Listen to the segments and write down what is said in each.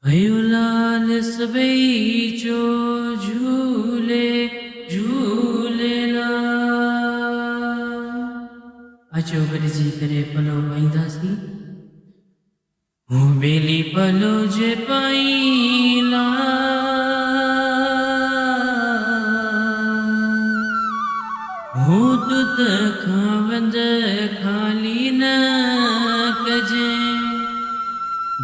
भयो लाल सबई जो झूले झूलेला। अचो गॾिजी करे पलो पाईंदासीं। हूं बेली पलो जे पाईला, हूं तुत खां वंद खाली न कजे।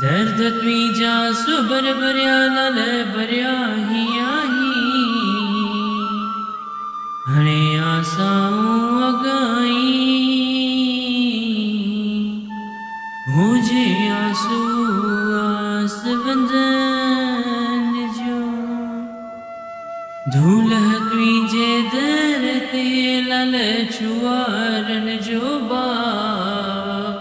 दर्द तुंहिंजा सुबर भरिया लाल भरिया ही आही। हाणे आसाऊं अगाई मुझे आंसू आस वंदन जो। धूल तुंहिंजे दर ते लाल छुआरन जो बाप।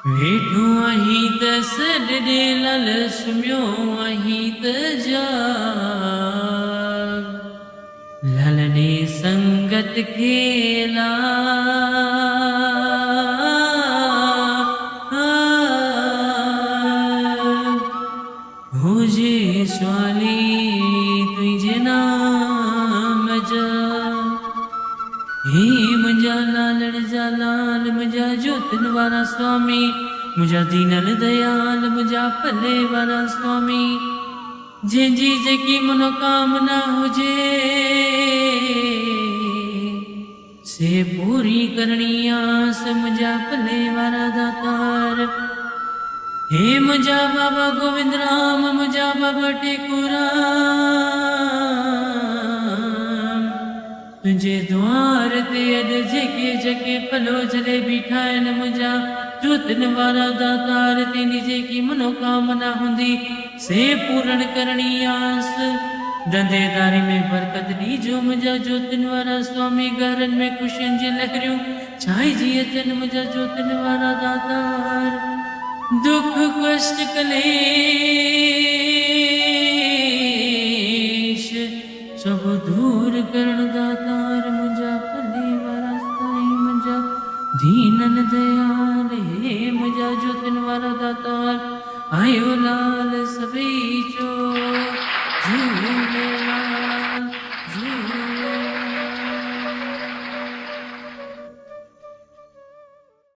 वेठो आहीं त सॾ ॾे लाल सुम्हियो आहीं त जाग। लाल ॾे संगत खेला हुजे स्वाली तुंहिंजे नाम जा। हे मुंहिंजा लालण जा लाल, मुंहिंजा ज्योतिन वारा स्वामी, मुंहिंजा दीनल दयाल, मुंहिंजा पले वारा स्वामी। जंहिंजी जेकी मनोकामना हुजे से पूरी करणी आस, मुंहिंजा पले वारा दातार। हे मुंहिंजा बाबा गोविंद राम, मुंहिंजा बाबा टेकूराम। तुंहिंजे द्वार ते अॼु जेके जेके पलो जले बीठा आहिनि मुंहिंजा ज्योतिन वारा दातार, तुंहिंजी जेकी मनोकामना हूंदी से पूर्ण करणी आस। धंधेदारी में बरकत ॾिजो मुंहिंजा ज्योतिन वारा स्वामी। घरनि में ख़ुशियुनि जी लहरियूं छाइजी अचनि मुंहिंजा ज्योतिन वारा दातार। दुख कष्ट कलेश सब दूर करण दातार, मुंहिंजा पले वारा साईं, मुंहिंजा दीनन दयाल। हे मुंहिंजा ज्योतिन वारा दातार, आयो लाल सबई जो झूलेलाल।